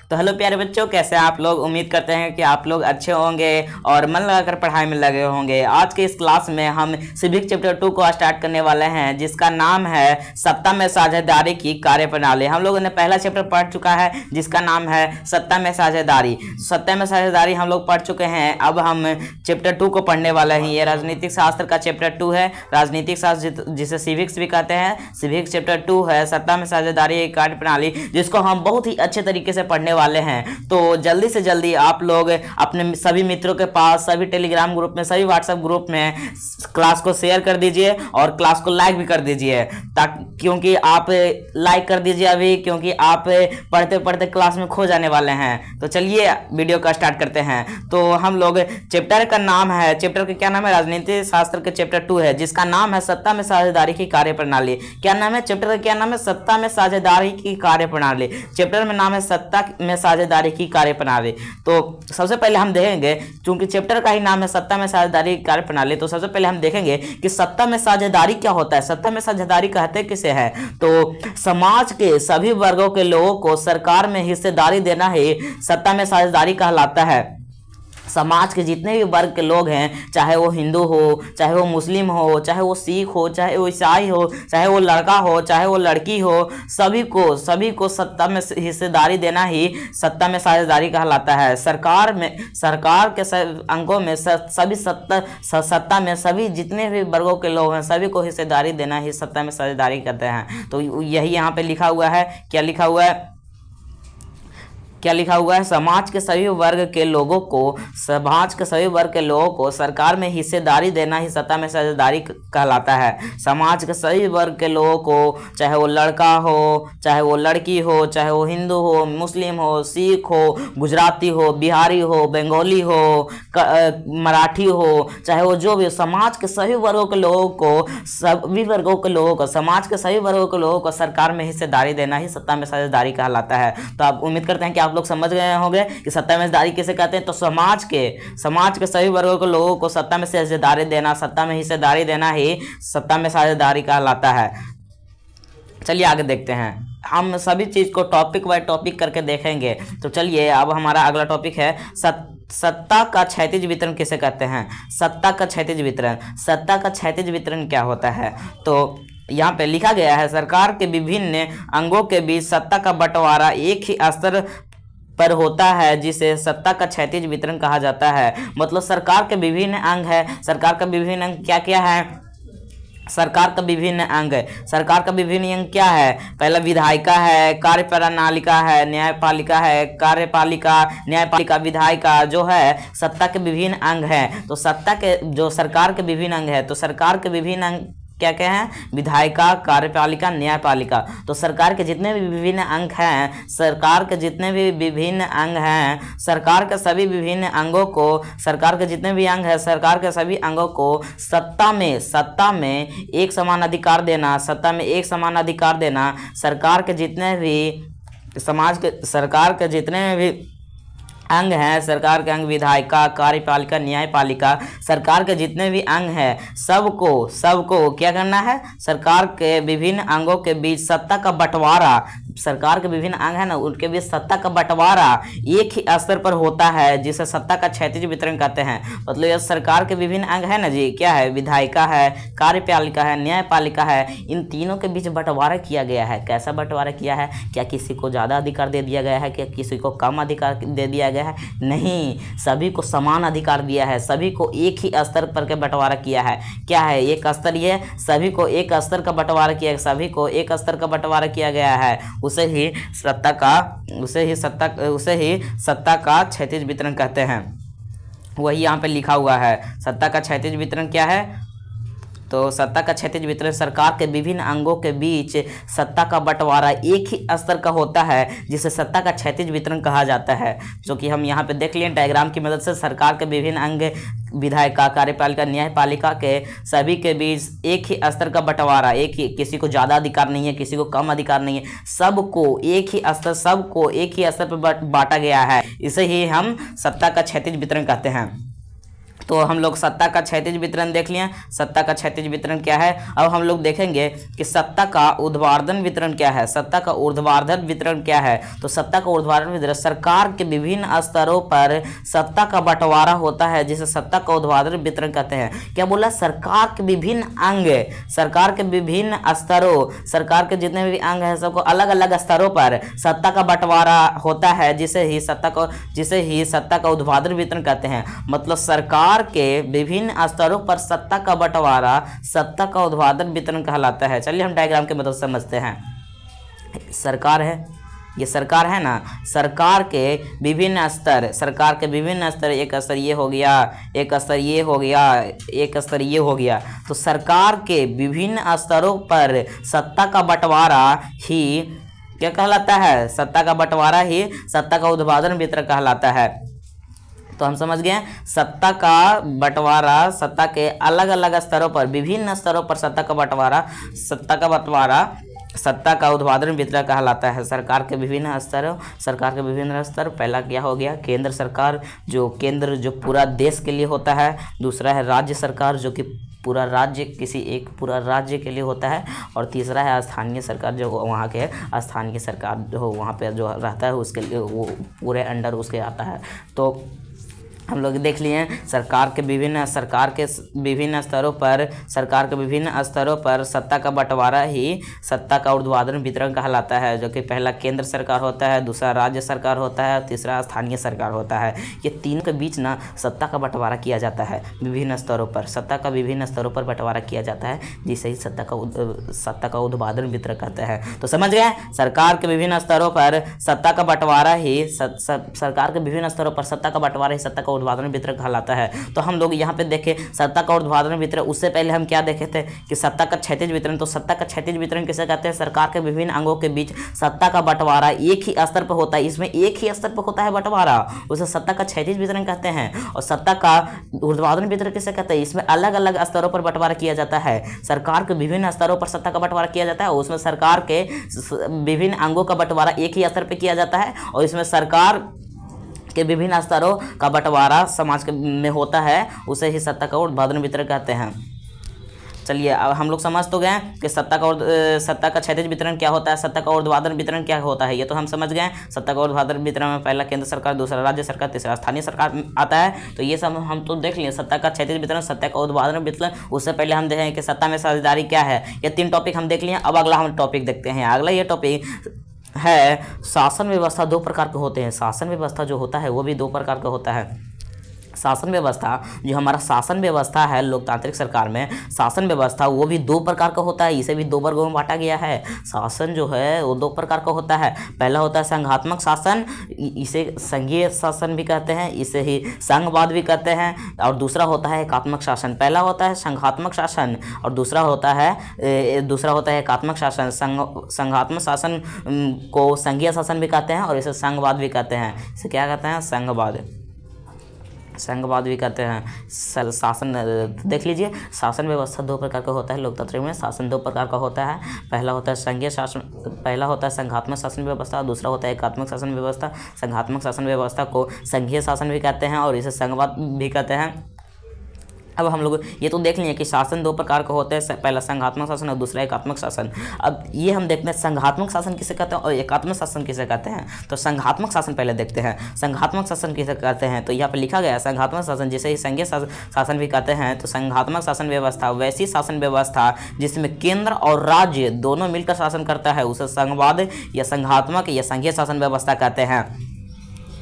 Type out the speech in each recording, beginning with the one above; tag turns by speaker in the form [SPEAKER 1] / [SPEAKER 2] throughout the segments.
[SPEAKER 1] तो हेलो प्यारे बच्चों, कैसे हैं आप लोग। उम्मीद करते हैं कि आप लोग अच्छे होंगे और मन लगाकर पढ़ाई में लगे होंगे। आज के इस क्लास में हम सिविक चैप्टर 2 को स्टार्ट करने वाले हैं, जिसका नाम है सत्ता में साझेदारी की कार्यप्रणाली। हम लोगों ने पहला चैप्टर पढ़ चुका है जिसका नाम है सत्ता में साझेदारी। सत्ता में साझेदारी हम लोग पढ़ चुके हैं। अब हम चैप्टर 2 को पढ़ने वाले हैं। ये राजनीतिक शास्त्र का चैप्टर 2 है। राजनीतिक शास्त्र जिसे सिविक्स भी कहते हैं, सिविक्स चैप्टर 2 है सत्ता में साझेदारी की कार्यप्रणाली, जिसको हम बहुत ही अच्छे तरीके से पढ़ने वाले हैं। तो जल्दी से जल्दी आप लोग अपने सभी मित्रों के पास, सभी टेलीग्राम ग्रुप में, सभी व्हाट्सएप ग्रुप में क्लास को शेयर कर दीजिए और क्लास को लाइक भी कर दीजिए, ताकि क्योंकि आप लाइक कर दीजिए अभी, क्योंकि आप पढ़ते पढ़ते क्लास में खो जाने वाले हैं। तो चलिए वीडियो का स्टार्ट करते हैं। तो हम लोग चैप्टर का नाम है, चैप्टर का क्या नाम है, राजनीतिक शास्त्र के चैप्टर 2 है, जिसका नाम है सत्ता में साझेदारी की कार्यप्रणाली। क्या नाम है चैप्टर का, क्या नाम है, सत्ता में साझेदारी की कार्यप्रणाली। चैप्टर में नाम है सत्ता में साझेदारी की कार्यप्रणाली। तो सबसे पहले हम देखेंगे, क्योंकि चैप्टर का ही नाम है सत्ता में साझेदारी की कार्यप्रणाली, तो सबसे पहले हम देखेंगे कि सत्ता में साझेदारी क्या होता है। सत्ता में साझेदारी कहते किसे है, तो समाज के सभी वर्गों के लोगों को सरकार में हिस्सेदारी देना ही सत्ता में साझेदारी कहलाता है। समाज के जितने भी वर्ग के लोग हैं, चाहे वो हिंदू हो, चाहे वो मुस्लिम हो, चाहे वो सिख हो, चाहे वो ईसाई हो, चाहे वो लड़का हो, चाहे वो लड़की हो, सभी को सत्ता में हिस्सेदारी देना ही सत्ता में साझेदारी कहलाता है। सरकार के अंगों में सभी सत्ता में सभी जितने भी वर्गों के लोग हैं, सभी को हिस्सेदारी देना ही सत्ता में साझेदारी कहते हैं। तो यही यहाँ पे लिखा हुआ है। क्या लिखा हुआ है, क्या लिखा हुआ है, समाज के सभी वर्ग के लोगों को सरकार में हिस्सेदारी देना ही सत्ता में साझेदारी कहलाता है। समाज के सभी वर्ग के लोगों को, चाहे वो लड़का हो, चाहे वो लड़की हो, चाहे वो हिंदू हो, मुस्लिम हो, सिख हो, गुजराती हो, बिहारी हो, बंगाली हो, मराठी हो, चाहे वो जो भी, समाज के सभी वर्गों के लोगों को, समाज के सभी वर्गों के लोगों को सरकार में हिस्सेदारी देना ही सत्ता में साझेदारी कहलाता है। तो आप उम्मीद करते हैं कि आप लोग समझ गए होंगे कि सत्ता में हिस्सेदारी किसे कहते हैं। तो समाज के सभी वर्गों के लोगों को सत्ता में हिस्सेदारी देना, सत्ता में हिस्सेदारी देना ही सत्ता में साझेदारी कहलाता है। चलिए आगे देखते हैं। हम सभी चीज को टॉपिक बाय टॉपिक करके देखेंगे। तो चलिए, अब हमारा अगला टॉपिक है सत्ता का क्षैतिज वितरण किसे कहते हैं। सत्ता का क्षैतिज वितरण, सत्ता का क्षैतिज वितरण क्या होता है। तो यहाँ पे लिखा गया है, सरकार के विभिन्न अंगों के बीच सत्ता का बंटवारा एक ही स्तर पर होता है, जिसे सत्ता का क्षैतिज वितरण कहा जाता है। मतलब सरकार के विभिन्न अंग है। सरकार का विभिन्न अंग क्या क्या है, सरकार का विभिन्न अंग है। सरकार का विभिन्न अंग क्या है, पहला विधायिका है, कार्यप्रणालिका है, न्यायपालिका है, कार्यपालिका, न्यायपालिका, विधायिका जो है सत्ता के विभिन्न अंग हैं। तो सत्ता के जो सरकार के विभिन्न अंग है, तो सरकार के विभिन्न अंग क्या क्या है, विधायिका, कार्यपालिका, न्यायपालिका। तो सरकार के जितने भी विभिन्न अंग हैं, सरकार के जितने भी विभिन्न अंग हैं, सरकार के सभी विभिन्न अंगों को, सरकार के जितने भी अंग हैं, सरकार के सभी अंगों को सत्ता में एक समान अधिकार देना, सत्ता में एक समान अधिकार देना। सरकार के जितने भी सरकार के जितने भी अंग हैं, सरकार के अंग, विधायिका, कार्यपालिका, न्यायपालिका, सरकार के जितने भी अंग हैं, सबको क्या करना है, सरकार के विभिन्न अंगों के बीच सत्ता का बंटवारा, सरकार के विभिन्न अंग है ना, उनके बीच सत्ता का बंटवारा एक ही स्तर पर होता है, जिसे सत्ता का क्षैतिज वितरण कहते हैं। मतलब ये सरकार के विभिन्न अंग है ना जी, क्या है, विधायिका है, कार्यपालिका है, न्यायपालिका है, इन तीनों के बीच बंटवारा किया गया है। कैसा बंटवारा किया है, क्या किसी को ज़्यादा अधिकार दे दिया गया है, क्या किसी को कम अधिकार दे दिया गया है, नहीं, सभी को समान अधिकार दिया है, सभी को एक ही स्तर पर के बंटवारा किया है। क्या है, एक स्तर, ये सभी को एक स्तर का बंटवारा किया, सभी को एक स्तर का बंटवारा किया गया है, उसे ही सत्ता का क्षैतिज वितरण कहते हैं। वही यहाँ पे लिखा हुआ है, सत्ता का क्षैतिज वितरण क्या है। तो सत्ता का क्षैतिज वितरण, सरकार के विभिन्न अंगों के बीच सत्ता का बंटवारा एक ही स्तर का होता है, जिसे सत्ता का क्षैतिज वितरण कहा जाता है। जो कि हम यहाँ पे देख लिए डायग्राम की मदद से, सरकार के विभिन्न अंग, विधायिका, कार्यपालिका, न्यायपालिका के सभी के बीच एक ही स्तर का बंटवारा, एक ही, किसी को ज़्यादा अधिकार नहीं है, किसी को कम अधिकार नहीं है, सबको एक ही स्तर पर बांटा गया है। इसे ही हम सत्ता का क्षैतिज वितरण कहते हैं। तो हम लोग सत्ता का क्षैतिज वितरण देख लिए। सत्ता का क्षैतिज वितरण क्या है, अब हम लोग देखेंगे कि सत्ता का ऊर्ध्वाधर वितरण क्या है। सत्ता का ऊर्ध्वाधर वितरण क्या है, तो सत्ता का ऊर्ध्वाधर वितरण सरकार के विभिन्न स्तरों पर सत्ता का बंटवारा होता है, जिसे सत्ता का ऊर्ध्वाधर वितरण कहते हैं। क्या बोला, सरकार के विभिन्न अंग, सरकार के विभिन्न स्तरों, सरकार के जितने भी अंग हैं सबको अलग अलग स्तरों पर सत्ता का बंटवारा होता है, जिसे ही सत्ता का ऊर्ध्वाधर वितरण कहते हैं। मतलब सरकार के विभिन्न स्तरों पर सत्ता का बंटवारा सत्ता का ऊर्ध्वाधर वितरण कहलाता है। चलिए हम डायग्राम के मदद से समझते हैं। सरकार है, ये सरकार है ना, सरकार के विभिन्न स्तर, सरकार के विभिन्न स्तर, एक स्तर ये हो गया, एक स्तर ये हो गया, एक स्तर ये हो गया। तो सरकार के विभिन्न स्तरों पर सत्ता का बंटवारा ही क्या कहलाता है, सत्ता का बंटवारा ही सत्ता का ऊर्ध्वाधर वितरण कहलाता है। तो हम समझ गए, सत्ता का बंटवारा, सत्ता के अलग अलग स्तरों पर, विभिन्न स्तरों पर सत्ता का बंटवारा सत्ता का ऊर्ध्वाधर वितरण कहलाता है। सरकार के विभिन्न स्तर, पहला क्या हो गया, केंद्र सरकार, जो केंद्र जो पूरा देश के लिए होता है। दूसरा है राज्य सरकार, जो कि पूरा राज्य, किसी एक पूरा राज्य के लिए होता है। और तीसरा है स्थानीय सरकार, जो वहाँ के स्थानीय सरकार जो वहाँ पे जो रहता है उसके लिए, वो पूरे अंडर उसके आता है। तो हम लोग देख लिए सरकार के विभिन्न स्तरों पर सत्ता का बंटवारा ही सत्ता का ऊर्ध्वाधर वितरण कहलाता है, जो कि पहला केंद्र सरकार होता है, दूसरा राज्य सरकार होता है, तीसरा स्थानीय सरकार होता है। ये तीनों के बीच ना सत्ता का बंटवारा किया जाता है विभिन्न स्तरों पर, सत्ता का विभिन्न स्तरों पर बंटवारा किया जाता है, जिसे ही सत्ता का ऊर्ध्वाधर वितरण कहते हैं। तो समझ गए, सरकार के विभिन्न स्तरों पर सत्ता का बंटवारा ही सरकार के विभिन्न स्तरों पर सत्ता का बंटवारा ही सत्ता का ऊर्ध्वाधर वितरण कहलाता है। तो हम लोग यहाँ पे देखे सत्ता का ऊर्ध्वाधर वितरण, उससे पहले हम क्या देखे थे कि सत्ता का क्षैतिज वितरण। तो सत्ता का क्षैतिज वितरण किसे कहते हैं, सरकार के विभिन्न अंगों के बीच सत्ता का बंटवारा एक ही स्तर पर होता है, इसमें एक ही स्तर पर होता है बंटवारा, उसे सत्ता का क्षैतिज वितरण कहते हैं। और सत्ता का ऊर्ध्वाधर वितरण किसे कहते हैं, इसमें अलग अलग स्तरों पर बंटवारा किया जाता है। सरकार के विभिन्न स्तरों पर सत्ता का बंटवारा किया जाता है, उसमें सरकार के विभिन्न अंगों का बंटवारा एक ही स्तर पर किया जाता है, और इसमें सरकार के विभिन्न स्तरों का बंटवारा समाज के में होता है, उसे ही सत्ता का ऊर्ध्वाधर वितरण कहते हैं। चलिए अब हम लोग समझ तो गए कि सत्ता का क्षैतिज वितरण क्या होता है, सत्ता का ऊर्ध्वाधर वितरण क्या होता है, ये तो हम समझ गए। सत्ता का ऊर्ध्वाधर वितरण में पहला केंद्र सरकार, दूसरा राज्य सरकार, तीसरा स्थानीय सरकार आता है। तो ये सब हम तो देख लिए, सत्ता का क्षैतिज वितरण, सत्ता का ऊर्ध्वाधर वितरण। उससे पहले हम देखें कि सत्ता में साझेदारी क्या है। ये 3 टॉपिक हम देख लिए। अब अगला हम टॉपिक देखते हैं। अगला ये टॉपिक है शासन व्यवस्था। 2 प्रकार के होते हैं। शासन व्यवस्था जो होता है वो भी 2 प्रकार का होता है। शासन व्यवस्था, जो हमारा शासन व्यवस्था है लोकतांत्रिक सरकार में, शासन व्यवस्था वो भी 2 प्रकार का होता है। इसे भी 2 वर्गों में बांटा गया है। शासन जो है वो 2 प्रकार का होता है। पहला होता है संघात्मक शासन, इसे संघीय शासन भी कहते हैं, इसे ही संघवाद भी कहते हैं। और दूसरा होता है एकात्मक शासन। पहला होता है संघात्मक शासन और दूसरा होता है एकात्मक शासन। संघात्मक शासन को संघीय शासन भी कहते हैं और इसे संघवाद भी कहते हैं। इसे क्या कहते हैं, संघवाद भी कहते हैं। शासन देख लीजिए, शासन व्यवस्था 2 प्रकार का होता है। लोकतंत्र में शासन 2 प्रकार का होता है। पहला होता है संघीय शासन, पहला होता है संघात्मक शासन व्यवस्था, दूसरा होता है एकात्मक शासन व्यवस्था। संघात्मक शासन व्यवस्था को संघीय शासन भी कहते हैं और इसे संघवाद भी कहते हैं। अब हम लोग ये तो देख लिए कि शासन 2 प्रकार का होते हैं, पहला संघात्मक शासन और दूसरा एकात्मक शासन। अब ये हम देखते हैं संघात्मक शासन किसे कहते हैं और एकात्मक शासन किसे कहते हैं। तो संघात्मक शासन पहले देखते हैं, संघात्मक शासन किसे कहते हैं। तो यहाँ पे लिखा गया है संघात्मक शासन, जिसे ही संघीय शासन भी कहते हैं। तो संघात्मक शासन व्यवस्था वैसी शासन व्यवस्था जिसमें केंद्र और राज्य दोनों मिलकर शासन करता है, उसे संघवाद या संघात्मक या संघीय शासन व्यवस्था कहते हैं।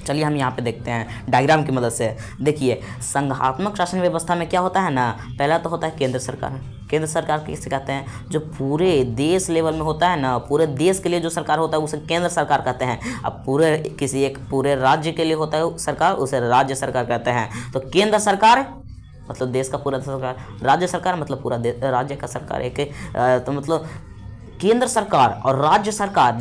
[SPEAKER 1] चलिए हम यहाँ पे देखते हैं डायग्राम की मदद से। देखिए संघात्मक शासन व्यवस्था में क्या होता है ना, पहला तो होता है केंद्र सरकार। केंद्र सरकार किसे कहते हैं, जो पूरे देश लेवल में होता है ना, पूरे देश के लिए जो सरकार होता है उसे केंद्र सरकार कहते हैं। अब पूरे राज्य के लिए होता है सरकार, उसे राज्य सरकार कहते हैं। तो केंद्र सरकार मतलब देश का पूरा सरकार, राज्य सरकार मतलब पूरा राज्य का सरकार। तो मतलब केंद्र सरकार और राज्य सरकार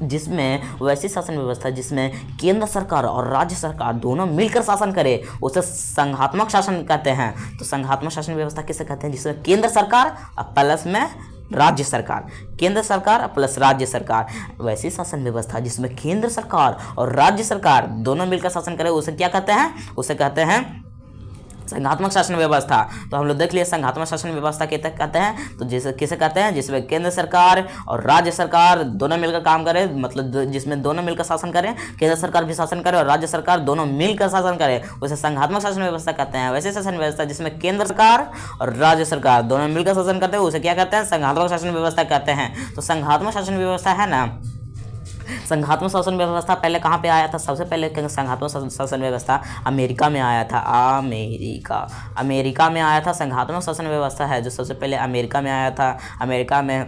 [SPEAKER 1] जिसमें वैसी शासन व्यवस्था जिसमें केंद्र सरकार और राज्य सरकार दोनों मिलकर शासन करे, उसे संघात्मक शासन कहते हैं। तो संघात्मक शासन व्यवस्था किसे कहते हैं, जिसमें केंद्र सरकार और प्लस में राज्य सरकार, केंद्र सरकार प्लस राज्य सरकार। वैसी शासन व्यवस्था जिसमें केंद्र सरकार और राज्य सरकार दोनों मिलकर शासन करे, उसे क्या कहते हैं, उसे कहते हैं संघात्मक शासन व्यवस्था, तो हम लोग देख लिए संघात्मक शासन व्यवस्था किसे कहते हैं, तो जिसे किसे कहते हैं, जिसमें केंद्र सरकार और राज्य सरकार दोनों मिलकर काम करें, मतलब जिसमें दोनों मिलकर शासन करें, केंद्र सरकार भी शासन करे और राज्य सरकार दोनों मिलकर शासन करे, उसे संघात्मक शासन व्यवस्था कहते हैं। वैसे शासन व्यवस्था जिसमें केंद्र सरकार और राज्य सरकार दोनों मिलकर शासन करते हैं, उसे क्या कहते हैं, संघात्मक शासन व्यवस्था कहते हैं। तो संघात्मक शासन व्यवस्था है ना, संघात्मक शासन व्यवस्था पहले कहाँ पे आया था, सबसे पहले संघात्मक शासन व्यवस्था अमेरिका में आया था। अमेरिका में आया था संघात्मक शासन व्यवस्था है जो सबसे पहले अमेरिका में आया था। अमेरिका में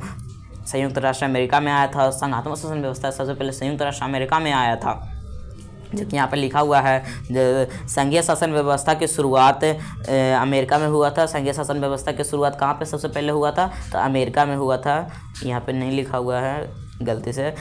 [SPEAKER 1] संयुक्त राष्ट्र अमेरिका में आया था। संघात्मक शासन व्यवस्था सबसे पहले संयुक्त राष्ट्र अमेरिका में आया था, जो कि यहाँ पे लिखा हुआ है। संघीय शासन व्यवस्था की शुरुआत अमेरिका में हुआ था। संघीय शासन व्यवस्था की शुरुआत कहाँ पे सबसे पहले हुआ था, तो अमेरिका में हुआ था। यहाँ पे नहीं लिखा हुआ है, गलती से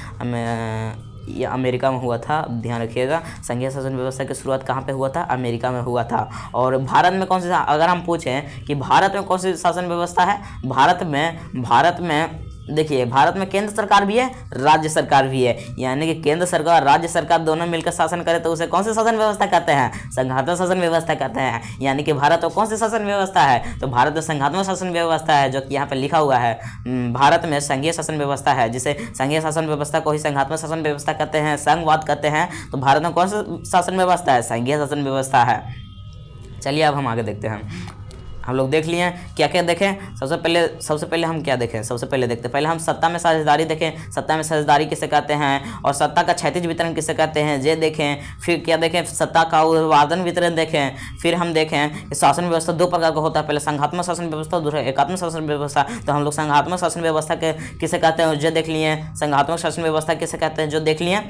[SPEAKER 1] ये अमेरिका में हुआ था, ध्यान रखिएगा। संघीय शासन व्यवस्था की शुरुआत कहाँ पे हुआ था, अमेरिका में हुआ था। और भारत में कौन सी, अगर हम पूछें कि भारत में कौन सी शासन व्यवस्था है, भारत में देखिए, भारत में केंद्र सरकार भी है, राज्य सरकार भी है, यानी कि केंद्र सरकार और राज्य सरकार दोनों मिलकर शासन करे तो उसे कौन सी शासन व्यवस्था कहते हैं, संघात्मक शासन व्यवस्था कहते हैं। यानी कि भारत में कौन सी शासन व्यवस्था है, तो भारत में संघात्मक शासन व्यवस्था है, जो कि यहाँ पे लिखा हुआ है। भारत में संघीय शासन व्यवस्था है, जिसे संघीय शासन व्यवस्था को ही संघात्मक शासन व्यवस्था कहते हैं, संघवाद कहते हैं। तो भारत में कौन सी शासन व्यवस्था है, संघीय शासन व्यवस्था है। चलिए अब हम आगे देखते हैं। हम लोग देख लिए क्या क्या देखें, सबसे पहले हम क्या देखें, सबसे पहले देखते हैं, पहले हम सत्ता में साझेदारी देखें। सत्ता में साझेदारी किसे कहते हैं और सत्ता का क्षैतिज वितरण किसे कहते हैं, ये देखें। फिर क्या देखें, सत्ता का ऊर्ध्वाधर वितरण देखें। फिर हम देखें कि शासन व्यवस्था दो प्रकार का होता है, पहले संघात्मक शासन व्यवस्था, दूसरा एकात्मक शासन व्यवस्था। तो हम लोग संघात्मक शासन व्यवस्था के किसे कहते हैं जो देख लिए, संघात्मक शासन व्यवस्था किसे कहते हैं जो देख लिए।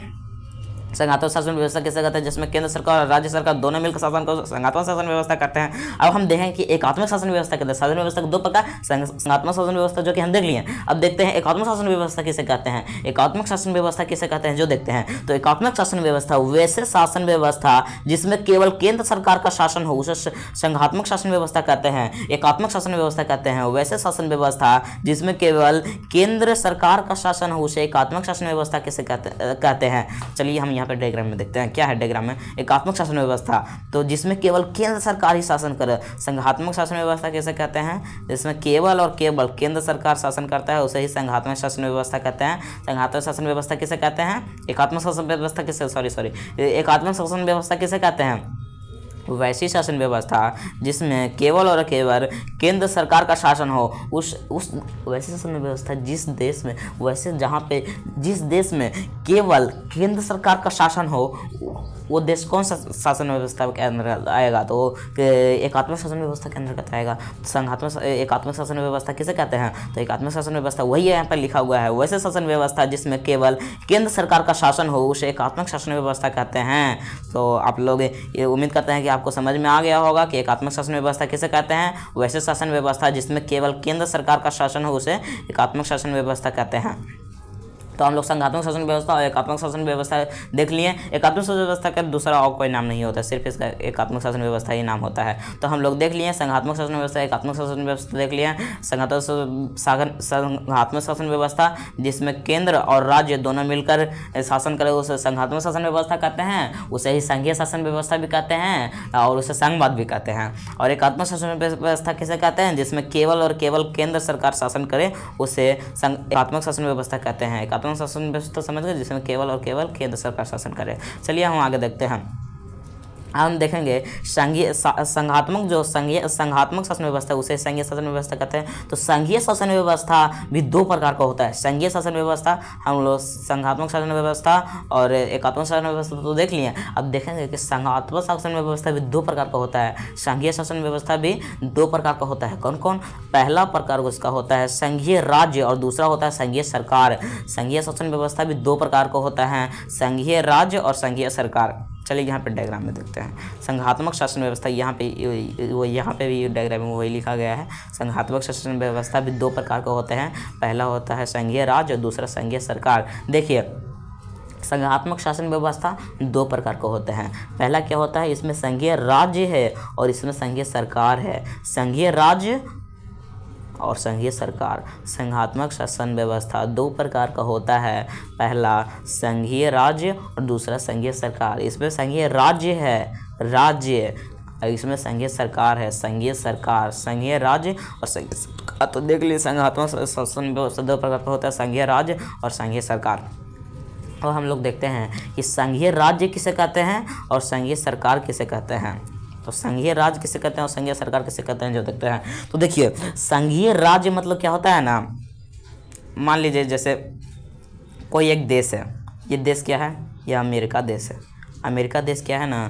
[SPEAKER 1] संघात्मक शासन व्यवस्था किसे कहते हैं, जिसमें केंद्र सरकार और राज्य सरकार दोनों मिलकर शासन को संघात्मक शासन व्यवस्था करते हैं। अब हम देखें कि एकात्मक शासन व्यवस्था कहते हैं। शासन व्यवस्था के दो प्रकार, संघात्मक शासन व्यवस्था जो कि हम देख लिए। अब देखते हैं एकात्मक शासन व्यवस्था किसे कहते हैं। एकात्मक शासन व्यवस्था किसे कहते हैं जो देखते हैं। तो एकात्मक शासन व्यवस्था वैसे शासन व्यवस्था जिसमें केवल केंद्र सरकार का शासन हो, उसे संघात्मक शासन व्यवस्था कहते हैं, एकात्मक शासन व्यवस्था कहते हैं। वैसे शासन व्यवस्था जिसमें केवल केंद्र सरकार का शासन हो, उसे एकात्मक शासन व्यवस्था किसे कहते हैं। चलिए हम यहाँ पे डायग्राम में देखते हैं क्या है डायग्राम में। एकात्मक शासन व्यवस्था तो जिसमें केवल केंद्र सरकार ही शासन करे। संघात्मक शासन व्यवस्था किसे कहते हैं, जिसमें केवल और केवल केंद्र सरकार शासन करता है, उसे ही संघात्मक शासन व्यवस्था कहते हैं। संघात्मक शासन व्यवस्था किसे कहते हैं, एकात्मक शासन व्यवस्था किसे एकात्मक शासन व्यवस्था किसे कहते हैं। वैसी शासन व्यवस्था जिसमें केवल और केवल केंद्र सरकार का शासन हो, उस वैसी शासन व्यवस्था जिस देश में जिस देश में केवल केंद्र सरकार का शासन हो, वो देश कौन सा शासन व्यवस्था के अंदर आएगा, तो एकात्मक शासन व्यवस्था के अंतर्गत आएगा। एकात्मक शासन व्यवस्था किसे कहते हैं, तो एकात्मक शासन व्यवस्था वही है, यहाँ पर लिखा हुआ है। वैसे शासन व्यवस्था जिसमें केवल केंद्र सरकार का शासन हो, उसे एकात्मक शासन व्यवस्था कहते हैं। तो आप लोग ये उम्मीद करते हैं कि आपको समझ में आ गया होगा कि एकात्मक शासन व्यवस्था किसे कहते हैं। वैसे शासन व्यवस्था जिसमें केवल केंद्र सरकार का शासन हो, उसे एकात्मक शासन व्यवस्था कहते हैं। तो हम लोग संघात्मक शासन व्यवस्था और एकात्मक शासन व्यवस्था देख लिए। एकात्मक शासन व्यवस्था का दूसरा और कोई नाम नहीं होता, सिर्फ इसका एकात्मक शासन व्यवस्था ही नाम होता है। तो हम लोग देख लिए संघात्मक शासन व्यवस्था, एकात्मक शासन व्यवस्था देख लिए। संघात्मक शासन व्यवस्था जिसमें केंद्र और राज्य दोनों मिलकर शासन करे, उसे संघात्मक शासन व्यवस्था कहते हैं। उसे ही संघीय शासन व्यवस्था भी कहते हैं और उसे संघवाद भी कहते हैं। और एकात्मक शासन व्यवस्था किसे कहते हैं, जिसमें केवल और केवल केंद्र सरकार शासन करे, उसे एकात्मक शासन व्यवस्था कहते हैं। एकात्मक शासन व्यवस्था समझ गए, जिसमें केवल और केवल केंद्र सरकार शासन करे। चलिए हम आगे देखते हैं। हम देखेंगे संघात्मक शासन व्यवस्था, उसे संघीय शासन व्यवस्था कहते हैं। तो संघीय शासन व्यवस्था भी दो प्रकार का होता है। संघीय शासन व्यवस्था हम लोग संघात्मक शासन व्यवस्था और एकात्मक शासन व्यवस्था तो देख लिए। अब देखेंगे कि संघात्मक शासन व्यवस्था भी दो प्रकार का होता है। संघीय शासन व्यवस्था भी दो प्रकार का होता है। कौन कौन, पहला प्रकार उसका होता है संघीय राज्य और दूसरा होता है संघीय सरकार। संघीय शासन व्यवस्था भी दो प्रकार का होता है, संघीय राज्य और संघीय सरकार। चलिए यहाँ पे डायग्राम में देखते हैं संघात्मक शासन व्यवस्था। यहाँ पे भी डायग्राम में वही लिखा गया है। संघात्मक शासन व्यवस्था भी दो प्रकार का होते हैं, पहला होता है संघीय राज्य और दूसरा संघीय सरकार। देखिए संघात्मक शासन व्यवस्था दो प्रकार का होते हैं। पहला क्या होता है, इसमें संघीय राज्य है और इसमें संघीय सरकार है। संघीय राज्य और संघीय सरकार। संघात्मक शासन व्यवस्था दो प्रकार का होता है, पहला संघीय राज्य और दूसरा संघीय सरकार। इसमें संघीय राज्य है, राज्य और इसमें संघीय सरकार है, संघीय सरकार, संघीय राज्य और संघीय सरकार। तो देख लीजिए संघात्मक शासन व्यवस्था दो प्रकार का होता है, संघीय राज्य और संघीय सरकार। और हम लोग देखते हैं कि संघीय राज्य किसे कहते हैं और संघीय सरकार किसे कहते हैं। तो संघीय राज्य किसे कहते हैं और संघीय सरकार किसे कहते हैं जो देखते हैं। तो देखिए संघीय राज्य मतलब क्या होता है ना, मान लीजिए जैसे कोई एक देश है, ये देश क्या है, ये अमेरिका देश है। अमेरिका देश क्या है ना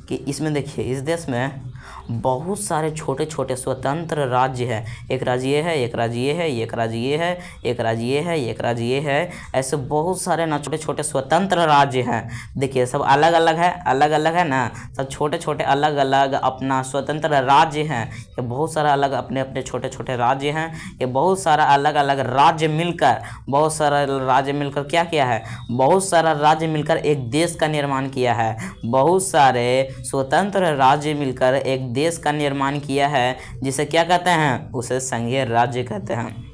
[SPEAKER 1] कि इसमें देखिए इस देश में बहुत सारे छोटे छोटे स्वतंत्र राज्य हैं। एक राज्य ये है, एक राज्य ये है, एक राज्य ये है, एक राज्य ये है, एक राज्य ये है, ऐसे बहुत सारे ना छोटे छोटे स्वतंत्र राज्य हैं। देखिए सब अलग अलग है, अलग अलग है ना, सब छोटे छोटे अलग अलग अपना स्वतंत्र राज्य हैं। ये बहुत सारा अलग अपने अपने छोटे छोटे राज्य हैं। ये बहुत सारा अलग अलग राज्य मिलकर, बहुत सारा राज्य मिलकर क्या किया है, बहुत सारा राज्य मिलकर एक देश का निर्माण किया है। बहुत सारे स्वतंत्र राज्य मिलकर एक देश का निर्माण किया है, जिसे क्या कहते हैं, उसे संघीय राज्य कहते हैं।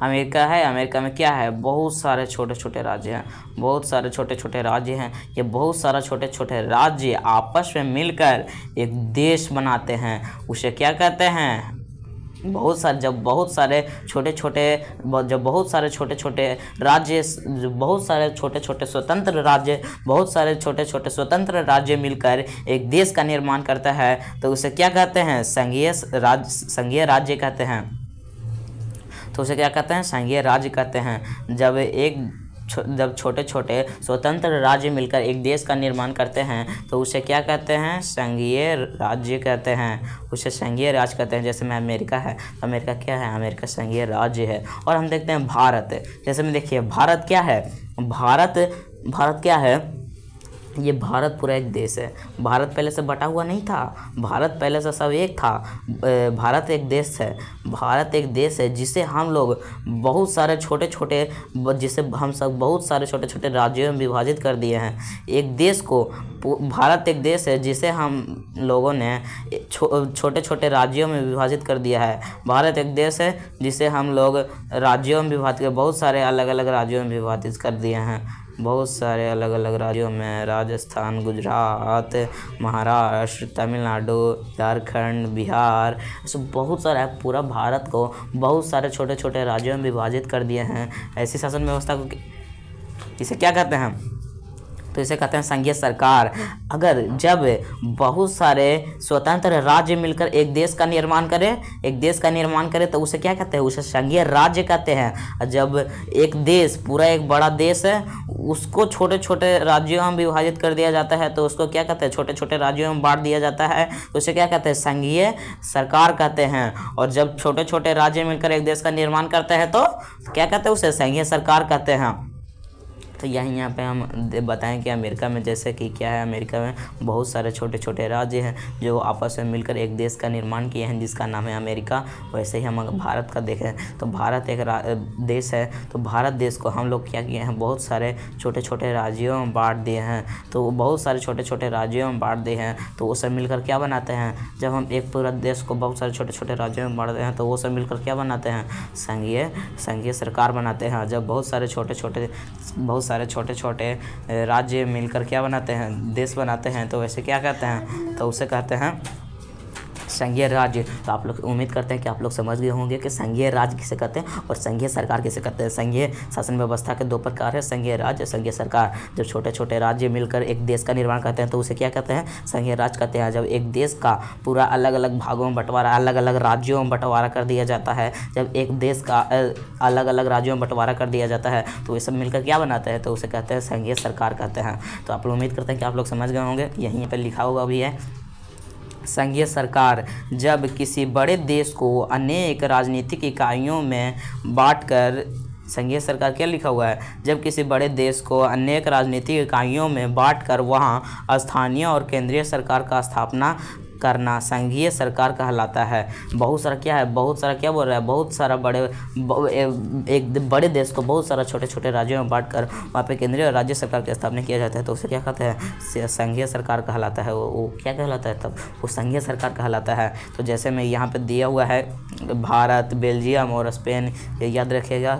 [SPEAKER 1] अमेरिका है, अमेरिका में क्या है, बहुत सारे छोटे छोटे राज्य हैं, बहुत सारे छोटे छोटे राज्य हैं। ये बहुत सारा छोटे छोटे राज्य आपस में मिलकर एक देश बनाते हैं, उसे क्या कहते हैं, बहुत सारे जब बहुत सारे छोटे छोटे राज्य, बहुत सारे छोटे छोटे स्वतंत्र राज्य, बहुत सारे छोटे छोटे स्वतंत्र राज्य मिलकर एक देश का निर्माण करता है, तो उसे क्या कहते हैं, संघीय राज्य कहते हैं। तो उसे क्या कहते हैं, संघीय राज्य कहते हैं। जब छोटे छोटे स्वतंत्र राज्य मिलकर एक देश का निर्माण करते हैं तो उसे क्या कहते हैं, संघीय राज्य कहते हैं, उसे संघीय राज्य कहते हैं। जैसे में अमेरिका है, अमेरिका क्या है, अमेरिका संघीय राज्य है। और हम देखते हैं भारत, जैसे में देखिए भारत क्या है, भारत क्या है, ये भारत पूरा एक देश है। भारत पहले से बटा हुआ नहीं था, भारत पहले से सब एक था। भारत एक देश है, भारत एक देश है जिसे हम लोग बहुत सारे छोटे छोटे राज्यों में विभाजित कर दिए हैं। एक देश को, भारत एक देश है जिसे हम लोगों ने छोटे छोटे राज्यों में विभाजित कर दिया है। भारत एक देश है जिसे हम लोग राज्यों में विभाजित कर, बहुत सारे अलग अलग राज्यों में विभाजित कर दिए हैं। बहुत सारे अलग अलग राज्यों में, राजस्थान, गुजरात, महाराष्ट्र, तमिलनाडु, झारखंड, बिहार, ऐसे बहुत सारा है। पूरा भारत को बहुत सारे छोटे छोटे राज्यों में विभाजित कर दिए हैं। ऐसी शासन व्यवस्था को इसे क्या कहते हैं, तो इसे कहते हैं संघीय सरकार। अगर जब बहुत सारे स्वतंत्र राज्य मिलकर एक देश का निर्माण करें तो उसे क्या कहते हैं, उसे संघीय राज्य कहते हैं। जब एक देश, पूरा एक बड़ा देश है, उसको छोटे छोटे राज्यों में विभाजित कर दिया जाता है तो उसको क्या कहते हैं, छोटे छोटे राज्यों में बांट दिया जाता है तो उसे क्या कहते हैं, संघीय सरकार कहते हैं। और जब छोटे छोटे राज्य मिलकर एक देश का निर्माण करते हैं तो क्या कहते हैं, उसे संघीय सरकार कहते हैं। तो यहाँ पे हम बताएं कि अमेरिका में जैसे कि क्या है, अमेरिका में बहुत सारे छोटे छोटे राज्य हैं जो आपस में मिलकर एक देश का निर्माण किए हैं जिसका नाम है अमेरिका। वैसे ही हम अगर भारत का देखें तो भारत एक देश है। तो भारत देश को हम लोग क्या किए हैं, बहुत सारे छोटे छोटे राज्यों में बांट दिए हैं। तो बहुत सारे छोटे छोटे राज्यों में बांट दिए हैं तो वो सब मिलकर क्या बनाते हैं, जब हम एक पूरा देश को बहुत सारे छोटे छोटे राज्यों में बांटते हैं तो वो सब मिलकर क्या बनाते हैं, संघीय सरकार बनाते हैं। जब बहुत सारे छोटे छोटे राज्य मिलकर क्या बनाते हैं, देश बनाते हैं तो वैसे क्या कहते हैं, तो उसे कहते हैं संघीय राज्य। तो आप लोग उम्मीद करते हैं कि आप लोग समझ गए होंगे कि संघीय राज्य किसे कहते हैं और संघीय सरकार किसे कहते हैं। संघीय शासन व्यवस्था के दो प्रकार है, संघीय राज्य, संघीय सरकार। जब छोटे छोटे राज्य मिलकर एक देश का निर्माण करते हैं तो उसे क्या कहते हैं, संघीय राज्य कहते हैं। जब एक देश का पूरा अलग अलग भागों में बंटवारा, अलग अलग राज्यों में बंटवारा कर दिया जाता है, जब एक देश का अलग अलग राज्यों में बंटवारा कर दिया जाता है तो ये सब मिलकर क्या बनाते हैं, तो उसे कहते हैं संघीय सरकार कहते हैं। तो आप लोग उम्मीद करते हैं कि आप लोग समझ गए होंगे। यहीं पर लिखा हुआ भी है, संघीय सरकार जब किसी बड़े देश को अनेक राजनीतिक इकाइयों में बांटकर, संघीय सरकार क्या लिखा हुआ है, जब किसी बड़े देश को अनेक राजनीतिक इकाइयों में बांटकर वहां स्थानीय और केंद्रीय सरकार का स्थापना करना संघीय सरकार कहलाता है। बहुत सारा क्या है, बहुत सारा क्या बोल रहा है, बहुत सारा एक बड़े देश को बहुत सारा छोटे छोटे राज्यों में बांटकर वहाँ पे केंद्रीय और राज्य सरकार की स्थापना किया जाता है तो उसे क्या कहते हैं, संघीय सरकार कहलाता है। वो क्या कहलाता है, तब वो संघीय सरकार कहलाता है। तो जैसे मैं यहाँ पे दिया हुआ है भारत, बेल्जियम और स्पेन, ये याद रखिएगा।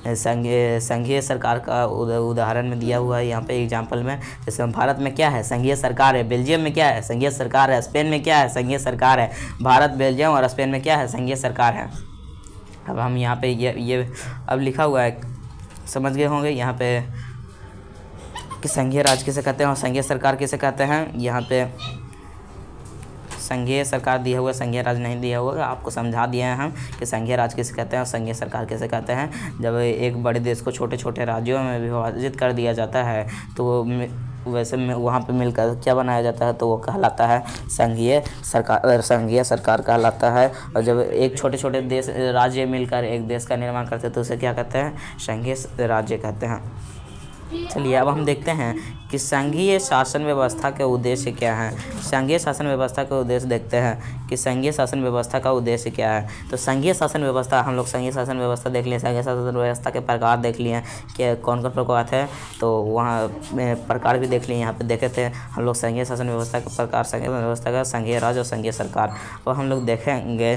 [SPEAKER 1] संघीय सरकार का उदाहरण में दिया हुआ है यहाँ पे एग्जाम्पल में। जैसे भारत में क्या है, संघीय सरकार है, बेल्जियम में क्या है, संघीय सरकार है, स्पेन में क्या है, संघीय सरकार है। भारत, बेल्जियम और स्पेन में क्या है, संघीय सरकार है। अब हम यहाँ पे ये अब लिखा हुआ है, समझ गए होंगे यहाँ पे कि संघीय राज्य किसे कहते हैं और संघीय सरकार किसे कहते हैं। यहाँ पे संघीय सरकार दिया हुआ, संघीय राज्य नहीं दिया हुआ, आपको समझा दिए हैं हम कि संघीय राज्य किसे कहते हैं और संघीय सरकार किसे कहते हैं। जब एक बड़े देश को छोटे छोटे राज्यों में विभाजित कर दिया जाता है तो वैसे में वहाँ पे मिलकर क्या बनाया जाता है, तो वो कहलाता है संघीय सरकार, संघीय सरकार कहलाता है। और जब एक छोटे छोटे देश राज्य मिलकर एक देश का निर्माण करते हैं तो उसे क्या कहते हैं, संघीय राज्य कहते हैं। चलिए अब हम देखते हैं कि संघीय शासन व्यवस्था के उद्देश्य क्या हैं। संघीय शासन व्यवस्था का उद्देश्य देखते हैं कि संघीय शासन व्यवस्था का उद्देश्य क्या है। तो संघीय शासन व्यवस्था, हम लोग संघीय शासन व्यवस्था देख लिए, संघीय शासन व्यवस्था के प्रकार देख लिए कि कौन कौन प्रकार थे, तो वहाँ प्रकार भी देख लिए, यहाँ पे देखे थे हम लोग संघीय शासन व्यवस्था के प्रकार, संघीय व्यवस्था का संघीय राज्य और संघीय सरकार। और हम लोग देखेंगे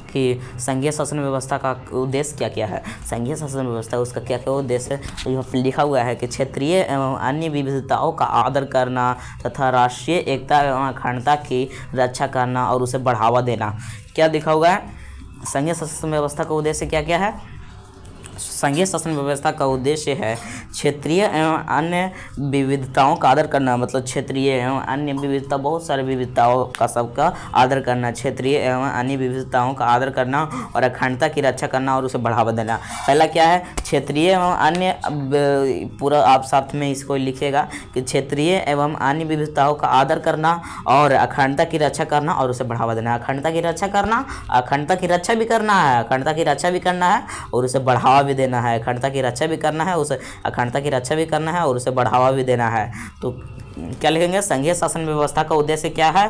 [SPEAKER 1] कि संघीय शासन व्यवस्था का उद्देश्य क्या क्या है। संघीय शासन व्यवस्था उसका क्या क्या उद्देश्य है, तो यहाँ पे लिखा हुआ है कि क्षेत्रीय एवं अन्य विविधताओं का आदर करना तथा राष्ट्रीय एकता एवं अखंडता की रक्षा करना और उसे बढ़ावा देना। क्या लिखा हुआ है, संघीय शासन व्यवस्था का उद्देश्य क्या क्या है। संघीय शासन व्यवस्था का उद्देश्य है क्षेत्रीय एवं अन्य विविधताओं का आदर करना, मतलब क्षेत्रीय एवं अन्य विविधता, बहुत सारे विविधताओं का सबका आदर करना, क्षेत्रीय एवं अन्य विविधताओं का आदर करना और अखंडता की रक्षा करना और उसे बढ़ावा देना। पहला क्या है, क्षेत्रीय एवं अन्य, पूरा आप साथ में इसको लिखिएगा कि क्षेत्रीय एवं अन्य विविधताओं का आदर करना और अखंडता की रक्षा करना और उसे बढ़ावा देना। अखंडता की रक्षा करना, अखंडता की रक्षा भी करना है, अखंडता की रक्षा भी करना है और उसे बढ़ावा भी देना है। अखंडता की रक्षा भी करना है, उसे अखंडता की रक्षा भी करना है और उसे बढ़ावा भी देना है। तो क्या लिखेंगे, संघीय शासन व्यवस्था का उद्देश्य क्या है,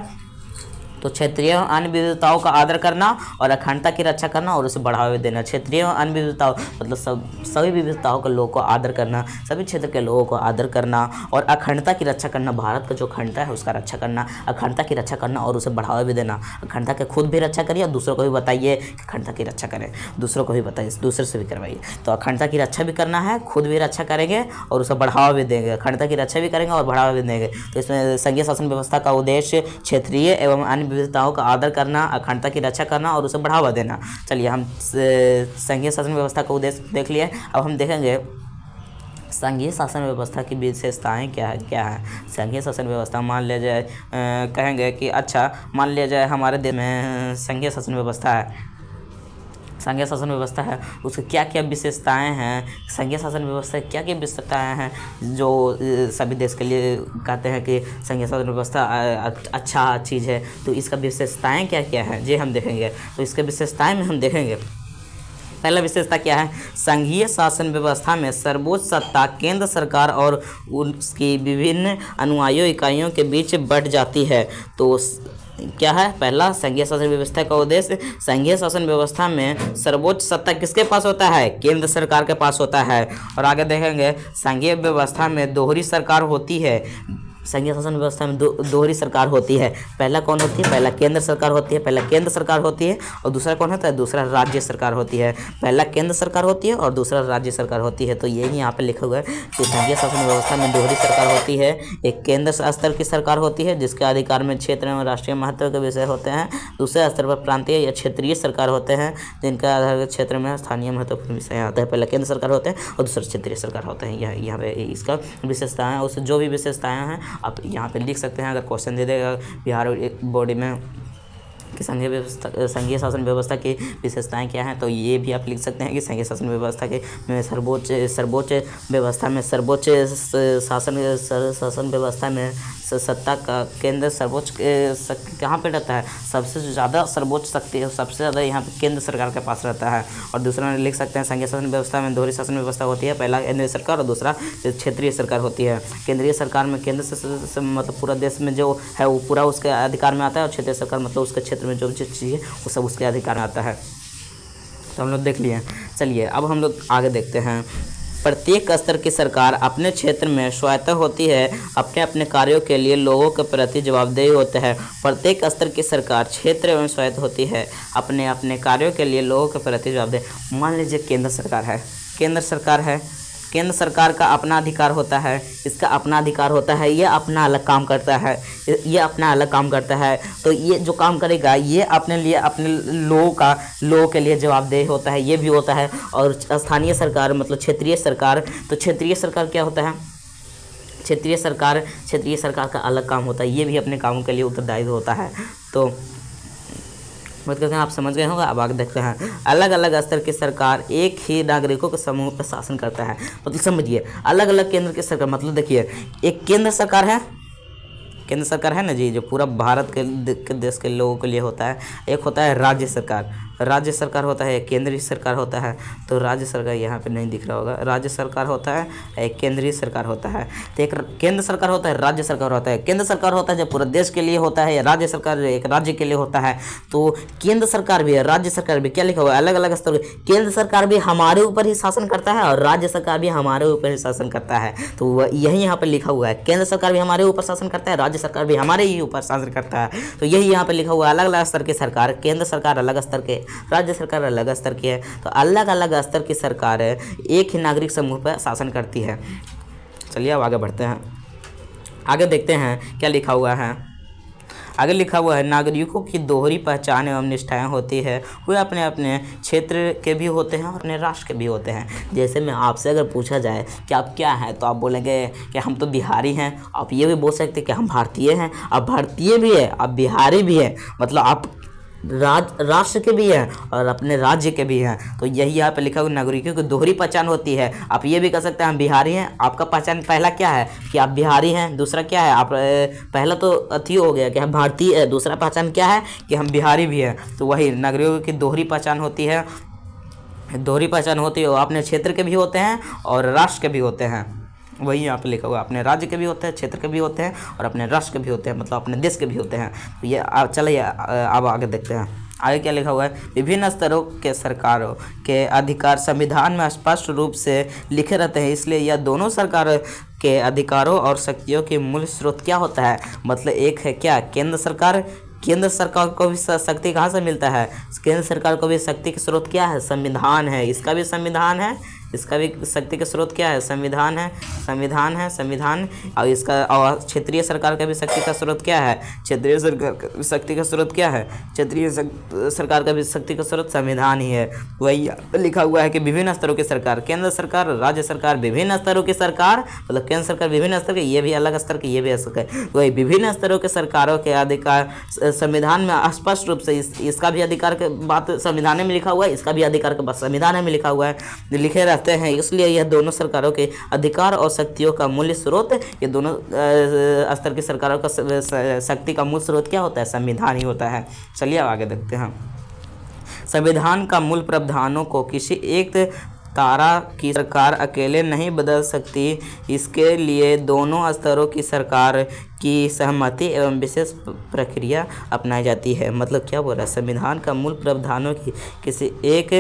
[SPEAKER 1] तो क्षेत्रीय अन्य विविधताओं का आदर करना और अखंडता की रक्षा करना और उसे बढ़ावा देना। क्षेत्रीय अन्य विविधताओं मतलब सभी विविधताओं के लोगों को आदर करना, सभी क्षेत्र के लोगों को आदर करना और अखंडता की रक्षा करना, भारत का जो अखंडता है उसका रक्षा करना, अखंडता की रक्षा करना और उसे बढ़ावा भी देना। अखंडता के खुद भी रक्षा करिए और दूसरों को भी बताइए कि अखंडता की रक्षा करें, दूसरों को भी बताइए, दूसरे से भी करवाइए। तो अखंडता की रक्षा भी करना है, खुद भी रक्षा करेंगे और उसे बढ़ावा भी देंगे। अखंडता की रक्षा भी करेंगे और बढ़ावा भी देंगे। तो इसमें संघीय शासन व्यवस्था का उद्देश्य क्षेत्रीय एवं अन्य विविधताओं का आदर करना, अखंडता की रक्षा करना और उसे बढ़ावा देना। चलिए हम संघीय शासन व्यवस्था का उद्देश्य देख लिए। अब हम देखेंगे संघीय शासन व्यवस्था की विशेषताएं क्या है। संघीय शासन व्यवस्था, मान लिया जाए कहेंगे कि अच्छा मान लिया जाए हमारे देश में संघीय शासन व्यवस्था है, संघीय शासन व्यवस्था है, उसकी क्या क्या विशेषताएं हैं, संघीय शासन व्यवस्था क्या क्या विशेषताएं हैं जो सभी देश के लिए कहते हैं कि संघीय शासन व्यवस्था अच्छा चीज़ है। तो इसका विशेषताएं क्या क्या है ये हम देखेंगे। तो इसके विशेषताएं में हम देखेंगे, पहला विशेषता क्या है, संघीय शासन व्यवस्था में सर्वोच्च सत्ता केंद्र सरकार और उसकी विभिन्न अनुयायी इकाइयों के बीच बंट जाती है। तो क्या है, पहला संघीय शासन व्यवस्था का उद्देश्य, संघीय शासन व्यवस्था में सर्वोच्च सत्ता किसके पास होता है, केंद्र सरकार के पास होता है। और आगे देखेंगे संघीय व्यवस्था में दोहरी सरकार होती है। संघीय शासन व्यवस्था में दोहरी सरकार होती है। पहला कौन होती है, पहला केंद्र सरकार होती है, पहला केंद्र सरकार होती है और दूसरा कौन होता है, दूसरा राज्य सरकार होती है। पहला केंद्र सरकार होती है और दूसरा राज्य सरकार होती है। तो यही यहाँ पे लिखा हुआ है कि संघीय शासन व्यवस्था में दोहरी सरकार होती है। एक केंद्र स्तर की सरकार होती है जिसके अधिकार में क्षेत्र एवं राष्ट्रीय महत्व के विषय होते हैं। दूसरे स्तर पर प्रांतीय या क्षेत्रीय सरकार होते हैं जिनका आधार क्षेत्र में स्थानीय महत्वपूर्ण विषय आता है। पहला केंद्र सरकार होते हैं और दूसरा क्षेत्रीय सरकार होते हैं। यहाँ पे इसका विशेषताएं, उससे जो भी विशेषताएं हैं आप यहाँ पे लिख सकते हैं। अगर क्वेश्चन दे देगा बिहार बोर्ड में कि संघीय शासन व्यवस्था की विशेषताएं क्या हैं, तो ये भी आप लिख सकते हैं कि संघीय शासन व्यवस्था के में सर्वोच्च व्यवस्था में सर्वोच्च शासन व्यवस्था में सत्ता का केंद्र सर्वोच्च कहाँ पे रहता है, सबसे ज़्यादा सर्वोच्च शक्ति सबसे ज़्यादा यहाँ पे केंद्र सरकार के पास रहता है। और दूसरा लिख सकते हैं संघीय शासन व्यवस्था में दोहरी शासन व्यवस्था होती है। पहला केंद्रीय सरकार और दूसरा क्षेत्रीय सरकार होती है। केंद्रीय सरकार में केंद्र से मतलब पूरा देश में जो है वो पूरा उसके अधिकार में आता है और क्षेत्रीय सरकार मतलब उसके क्षेत्र में जो चीज़ है वो सब उसके अधिकार में आता है। तो हम लोग देख लिए। चलिए अब हम लोग आगे देखते हैं। प्रत्येक स्तर की सरकार अपने क्षेत्र में स्वायत्त होती है, अपने अपने कार्यों के लिए लोगों के प्रति जवाबदेही होते हैं। प्रत्येक स्तर की सरकार क्षेत्र में स्वायत्त होती है, अपने अपने कार्यों के लिए लोगों के प्रति जवाबदेही। मान लीजिए केंद्र सरकार है, केंद्र सरकार है केंद्र सरकार का अपना अधिकार होता है, इसका अपना अधिकार होता है, ये अपना अलग काम करता है, ये अपना अलग काम करता है। तो ये जो काम करेगा ये अपने लिए, अपने लोगों के लिए जवाबदेह होता है, ये भी होता है। और स्थानीय सरकार मतलब क्षेत्रीय सरकार, तो क्षेत्रीय सरकार क्या होता है? क्षेत्रीय सरकार का अलग काम होता है, ये भी अपने कामों के लिए उत्तरदायी होता है। तो बात करते हैं, आप समझ गए होंगे। अब आगे देखते हैं, अलग अलग स्तर की सरकार एक ही नागरिकों के समूह पर शासन करता है। मतलब समझिए, अलग अलग केंद्र की सरकार, मतलब देखिए, एक केंद्र सरकार है ना जी, जो पूरा भारत के देश के लोगों के लिए होता है। एक होता है राज्य सरकार होता है, एक केंद्रीय सरकार होता है। तो राज्य सरकार यहाँ पे नहीं दिख रहा होगा, राज्य सरकार होता है, एक केंद्रीय सरकार होता है। तो एक केंद्र सरकार होता है, राज्य सरकार होता है। केंद्र सरकार होता है जब पूरा देश के लिए होता है, राज्य सरकार एक राज्य के लिए होता है। तो केंद्र सरकार भी है, राज्य सरकार भी, क्या लिखा हुआ है? अलग अलग स्तर। केंद्र सरकार भी हमारे ऊपर ही शासन करता है और राज्य सरकार भी हमारे ऊपर ही शासन करता है। तो यही यहाँ पर लिखा हुआ है, केंद्र सरकार भी हमारे ऊपर शासन करता है, राज्य सरकार भी हमारे ही ऊपर शासन करता है। तो यही यहाँ पर लिखा हुआ है, अलग अलग स्तर की सरकार, केंद्र सरकार अलग स्तर के, राज्य सरकार अलग स्तर की है। तो अलग अलग स्तर की सरकार एक ही नागरिक समूह पर शासन करती है। चलिए अब आगे बढ़ते हैं, आगे देखते हैं क्या लिखा हुआ है। आगे लिखा हुआ है, नागरिकों की दोहरी पहचान एवं निष्ठाएं होती है, वे अपने अपने क्षेत्र के भी होते हैं और अपने राष्ट्र के भी होते हैं। जैसे मैं आपसे अगर पूछा जाए कि आप क्या हैं, तो आप बोलेंगे कि हम तो बिहारी हैं। आप ये भी बोल सकते हैं कि हम भारतीय हैं। आप भारतीय भी है, आप बिहारी भी है, मतलब आप राष्ट्र के भी हैं और अपने राज्य के भी हैं। तो यही यहाँ पे लिखा हुआ, नागरिकों की दोहरी पहचान होती है। आप ये भी कह सकते हैं हम बिहारी हैं। आपका पहचान पहला क्या है कि आप बिहारी हैं, दूसरा क्या है, आप पहला तो अथी हो गया कि हम भारतीय है, दूसरा पहचान क्या है कि हम बिहारी भी हैं। तो वही नागरिकों की दोहरी पहचान होती है। वो अपने क्षेत्र के भी होते हैं और राष्ट्र के भी होते हैं। वही यहाँ पे लिखा हुआ, अपने राज्य के भी होते हैं, क्षेत्र के भी होते हैं और अपने राष्ट्र के भी होते हैं, मतलब अपने देश के भी होते हैं। तो ये चलिए अब आगे देखते हैं, आगे क्या लिखा हुआ है। विभिन्न स्तरों के सरकारों के अधिकार संविधान में स्पष्ट रूप से लिखे रहते हैं, इसलिए यह दोनों सरकारों के अधिकारों और शक्तियों के मूल स्रोत क्या होता है? मतलब एक है क्या, केंद्र सरकार को भी शक्ति कहाँ से मिलता है? केंद्र सरकार को भी शक्ति के स्रोत क्या है? संविधान है। इसका भी संविधान है, इसका भी शक्ति के स्रोत क्या है? संविधान है। और इसका और क्षेत्रीय सरकार का भी शक्ति का स्रोत क्या है? क्षेत्रीय सरकार का शक्ति का स्रोत क्या है? क्षेत्रीय सरकार का भी शक्ति का स्रोत संविधान ही है। वही लिखा हुआ है कि विभिन्न स्तरों की सरकार, केंद्र सरकार, राज्य सरकार, विभिन्न स्तरों की सरकार, मतलब केंद्र सरकार विभिन्न स्तर के, ये भी अलग स्तर के, ये भी अलग है। वही विभिन्न स्तरों के सरकारों के अधिकार संविधान में स्पष्ट रूप से, इसका भी अधिकार के बात संविधान में लिखा हुआ है, इसका भी अधिकार के बात संविधान में लिखा हुआ है, लिखे रहते हैं। इसलिए यह दोनों सरकारों के अधिकार और शक्तियों का मूल स्रोत, ये दोनों स्तर की सरकारों का शक्ति का मूल स्रोत क्या होता है? संविधान ही होता है। चलिए आगे देखते हैं। संविधान का मूल प्रावधानों को किसी एक तारा की सरकार अकेले नहीं बदल सकती, इसके लिए दोनों स्तरों की सरकार की सहमति एवं विशेष प्रक्रिया अपनाई जाती है। मतलब क्या बोल रहा है? संविधान का मूल प्रावधानों की किसी एक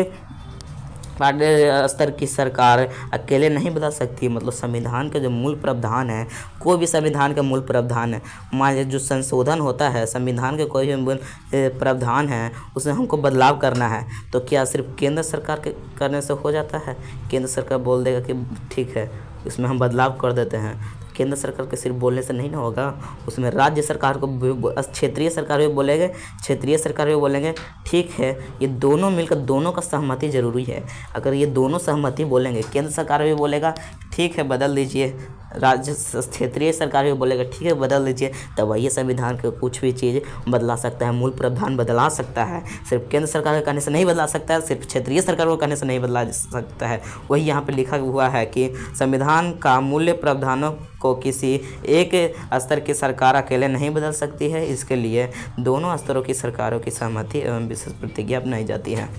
[SPEAKER 1] स्तर की सरकार अकेले नहीं बदल सकती। मतलब संविधान का जो मूल प्रावधान है, कोई भी संविधान का मूल प्रावधान है, मान लीजिए जो संशोधन होता है संविधान के कोई भी मूल प्रावधान है, उसमें हमको बदलाव करना है, तो क्या सिर्फ केंद्र सरकार के करने से हो जाता है? केंद्र सरकार बोल देगा कि ठीक है इसमें हम बदलाव कर देते हैं, केंद्र सरकार के सिर्फ बोलने से नहीं ना होगा, उसमें राज्य सरकार को क्षेत्रीय सरकार भी बोलेंगे, क्षेत्रीय सरकार भी बोलेंगे। ठीक है, ये दोनों मिलकर, दोनों का सहमति ज़रूरी है। अगर ये दोनों सहमति बोलेंगे, केंद्र सरकार भी बोलेगा ठीक है बदल दीजिए, राज्य क्षेत्रीय सरकार भी बोलेगा ठीक है बदल दीजिए, तब वही संविधान के कुछ भी चीज़ बदला सकता है, मूल प्रावधान बदला सकता है। सिर्फ केंद्र सरकार के कहने से नहीं बदला सकता है, सिर्फ क्षेत्रीय सरकार को कहने से नहीं बदला सकता है। वही यहाँ पे लिखा हुआ है कि संविधान का मूल्य प्रावधानों को किसी एक स्तर की सरकार अकेले नहीं बदल सकती है, इसके लिए दोनों स्तरों की सरकारों की सहमति एवं विशेष प्रतिज्ञा अपनाई जाती है।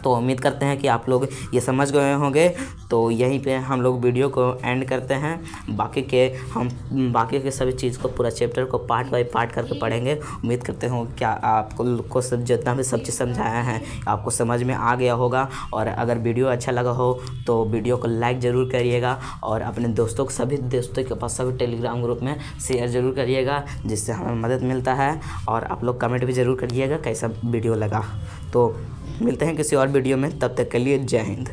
[SPEAKER 1] तो उम्मीद करते हैं कि आप लोग ये समझ गए होंगे। तो यहीं पे हम लोग वीडियो को एंड करते हैं। बाकी के सभी चीज़ को, पूरा चैप्टर को पार्ट बाय पार्ट करके पढ़ेंगे। उम्मीद करते हो क्या आपको सब जितना भी सब चीज़ समझाया है आपको समझ में आ गया होगा। और अगर वीडियो अच्छा लगा हो तो वीडियो को लाइक ज़रूर करिएगा और अपने दोस्तों को, सभी दोस्तों के पास, सभी टेलीग्राम ग्रुप में शेयर ज़रूर करिएगा, जिससे हमें मदद मिलता है। और आप लोग कमेंट भी ज़रूर करिएगा कैसा वीडियो लगा। तो मिलते हैं किसी और वीडियो में, तब तक के लिए जय हिंद।